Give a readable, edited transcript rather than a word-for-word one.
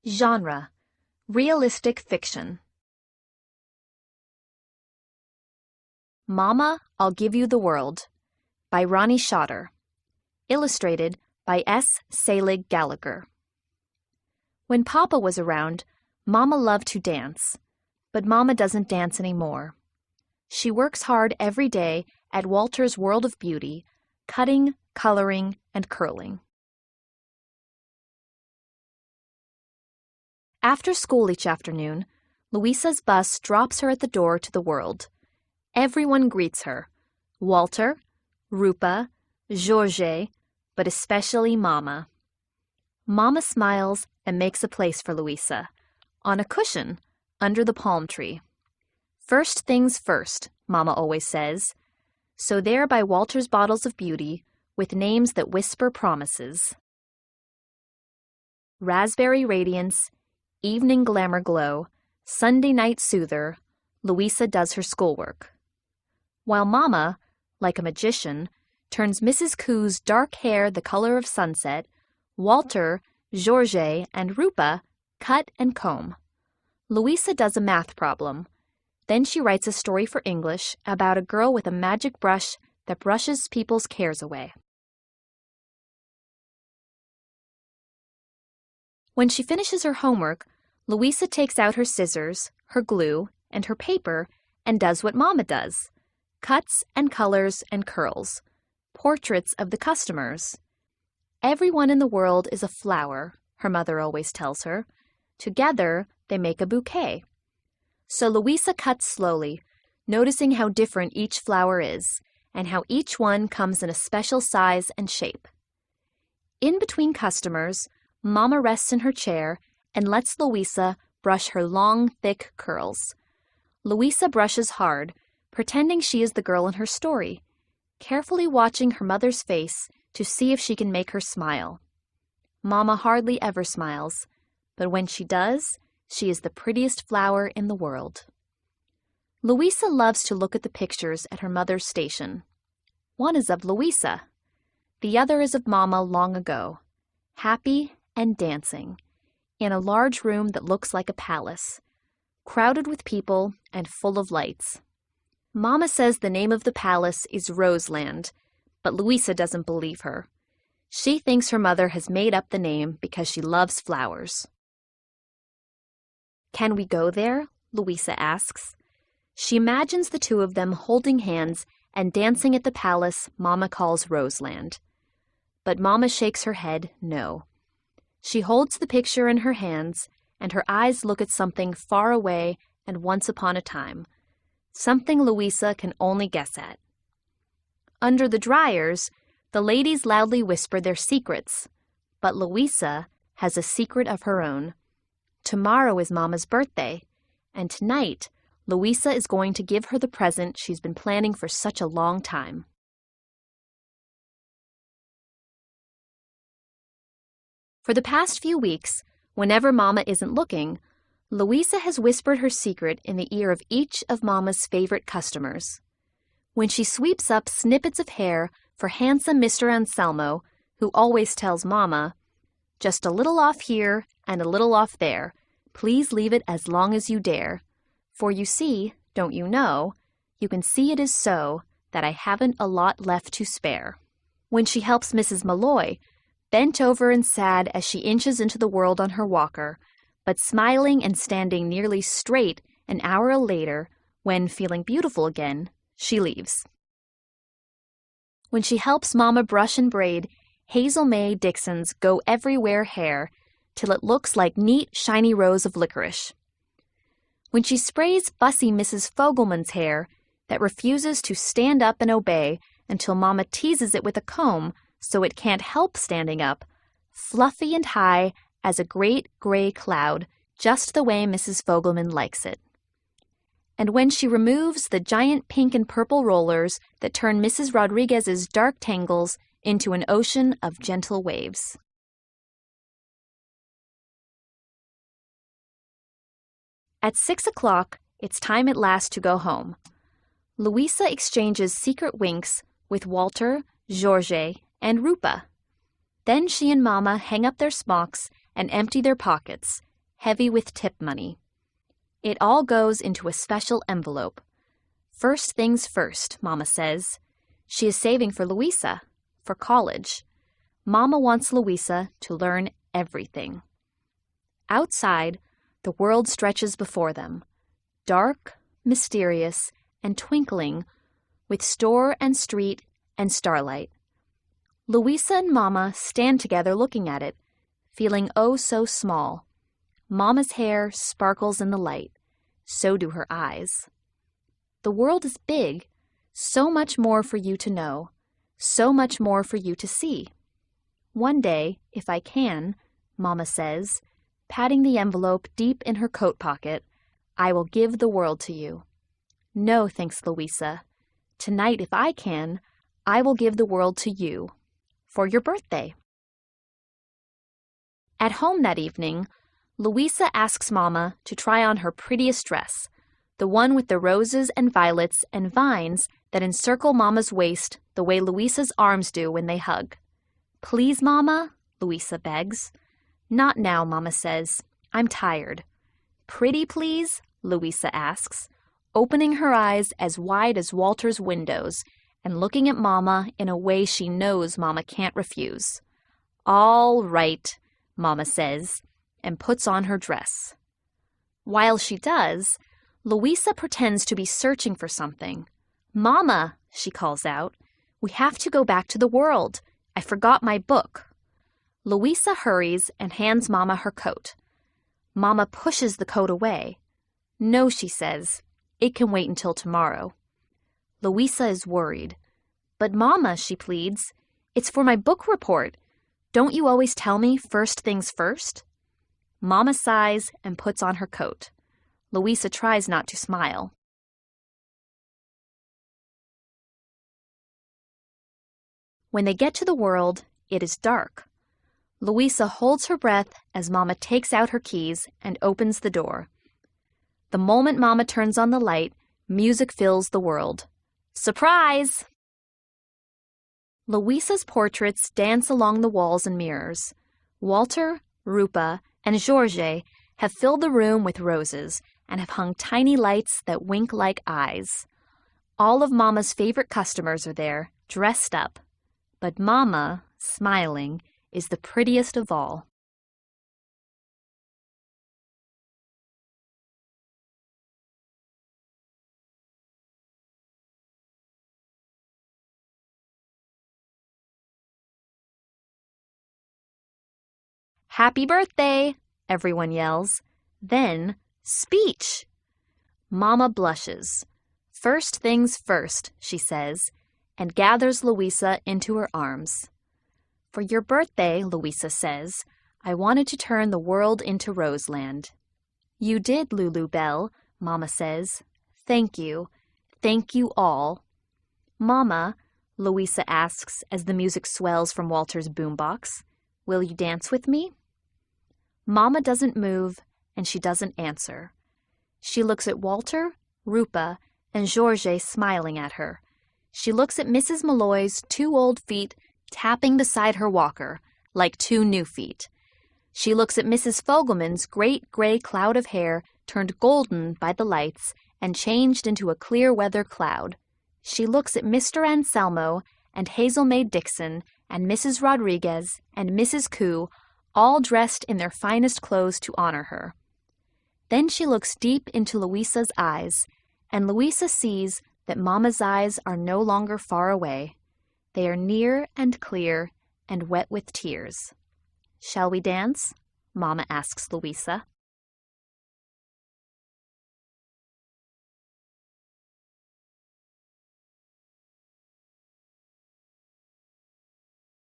Genre: realistic fiction. Mama, I'll Give You the World by Ronnie Shotter. Illustrated by S. Selig Gallagher. When Papa was around, Mama loved to dance, but Mama doesn't dance anymore. She works hard every day at Walter's World of Beauty, cutting, coloring, and curling. After school each afternoon, Louisa's bus drops her at the door to the world. Everyone greets her: Walter, Rupa, Georges, but especially Mama. Mama smiles and makes a place for Louisa, on a cushion under the palm tree. First things first, Mama always says. So there by Walter's bottles of beauty, with names that whisper promises. Raspberry Radiance, Evening Glamour Glow, Sunday Night Soother, Louisa does her schoolwork. While Mama, like a magician, turns Mrs. Koo's dark hair the color of sunset, Walter, Georges, and Rupa cut and comb. Louisa does a math problem. Then she writes a story for English about a girl with a magic brush that brushes people's cares away. When she finishes her homework, Louisa takes out her scissors, her glue, and her paper and does what Mama does: cuts and colors and curls, portraits of the customers. Everyone in the world is a flower, her mother always tells her. Together, they make a bouquet. So Louisa cuts slowly, noticing how different each flower is, and how each one comes in a special size and shape. In between customers, Mama rests in her chair and lets Louisa brush her long, thick curls. Louisa brushes hard, pretending she is the girl in her story, carefully watching her mother's face to see if she can make her smile. Mama hardly ever smiles, but when she does, she is the prettiest flower in the world. Louisa loves to look at the pictures at her mother's station. One is of Louisa. The other is of Mama long ago, happy and dancing, in a large room that looks like a palace, crowded with people and full of lights. Mama says the name of the palace is Roseland, but Louisa doesn't believe her. She thinks her mother has made up the name because she loves flowers. Can we go there? Louisa asks. She imagines the two of them holding hands and dancing at the palace Mama calls Roseland. But Mama shakes her head no. She holds the picture in her hands, and her eyes look at something far away and once upon a time, something Louisa can only guess at. Under the dryers, the ladies loudly whisper their secrets, but Louisa has a secret of her own. Tomorrow is Mama's birthday, and tonight, Louisa is going to give her the present she's been planning for such a long time. For the past few weeks, whenever Mama isn't looking, Louisa has whispered her secret in the ear of each of Mama's favorite customers. When she sweeps up snippets of hair for handsome Mr. Anselmo, who always tells Mama, "Just a little off here and a little off there. Please leave it as long as you dare. For you see, don't you know, you can see it is so that I haven't a lot left to spare." When she helps Mrs. Malloy, bent over and sad as she inches into the world on her walker, but smiling and standing nearly straight an hour later, when, feeling beautiful again, she leaves. When she helps Mama brush and braid Hazel May Dixon's Go Everywhere hair till it looks like neat, shiny rows of licorice. When she sprays fussy Mrs. Fogelman's hair that refuses to stand up and obey until Mama teases it with a comb so it can't help standing up, fluffy and high as a great gray cloud, just the way Mrs. Fogelman likes it. And when she removes the giant pink and purple rollers that turn Mrs. Rodriguez's dark tangles into an ocean of gentle waves. At 6 o'clock, it's time at last to go home. Louisa exchanges secret winks with Walter, Georges, and Rupa. Then she and Mama hang up their smocks and empty their pockets, heavy with tip money. It all goes into a special envelope. First things first, Mama says. She is saving for Louisa, for college. Mama wants Louisa to learn everything. Outside, the world stretches before them, dark, mysterious, and twinkling, with store and street and starlight. Louisa and Mama stand together looking at it, feeling oh so small. Mama's hair sparkles in the light. So do her eyes. The world is big, so much more for you to know, so much more for you to see. One day, if I can, Mama says, patting the envelope deep in her coat pocket, I will give the world to you. No, thanks, Louisa. Tonight, if I can, I will give the world to you. For your birthday. At home that evening, Louisa asks Mama to try on her prettiest dress, the one with the roses and violets and vines that encircle Mama's waist the way Louisa's arms do when they hug. Please, Mama, Louisa begs. Not now, Mama says. I'm tired. Pretty, please? Louisa asks, opening her eyes as wide as Walter's windows and looking at Mama in a way she knows Mama can't refuse. All right, Mama says, and puts on her dress. While she does, Louisa pretends to be searching for something. Mama, she calls out, we have to go back to the world. I forgot my book. Louisa hurries and hands Mama her coat. Mama pushes the coat away. No, she says, it can wait until tomorrow. Louisa is worried. But Mama, she pleads, it's for my book report. Don't you always tell me first things first? Mama sighs and puts on her coat. Louisa tries not to smile. When they get to the world, it is dark. Louisa holds her breath as Mama takes out her keys and opens the door. The moment Mama turns on the light, music fills the world. Surprise! Louisa's portraits dance along the walls and mirrors. Walter, Rupa, and Georges have filled the room with roses and have hung tiny lights that wink like eyes. All of Mama's favorite customers are there, dressed up. But Mama, smiling, is the prettiest of all. Happy birthday, everyone yells. Then, speech. Mama blushes. First things first, she says, and gathers Louisa into her arms. For your birthday, Louisa says, I wanted to turn the world into Roseland. You did, Lulu Bell, Mama says. Thank you. Thank you all. Mama, Louisa asks as the music swells from Walter's boombox, will you dance with me? Mama doesn't move, and she doesn't answer. She looks at Walter, Rupa, and Georges smiling at her. She looks at Mrs. Malloy's 2 old feet tapping beside her walker, like 2 new feet. She looks at Mrs. Fogelman's great gray cloud of hair turned golden by the lights and changed into a clear weather cloud. She looks at Mr. Anselmo and Hazel May Dixon and Mrs. Rodriguez and Mrs. Koo, all dressed in their finest clothes to honor her. Then she looks deep into Louisa's eyes, and Louisa sees that Mama's eyes are no longer far away. They are near and clear and wet with tears. Shall we dance? Mama asks Louisa.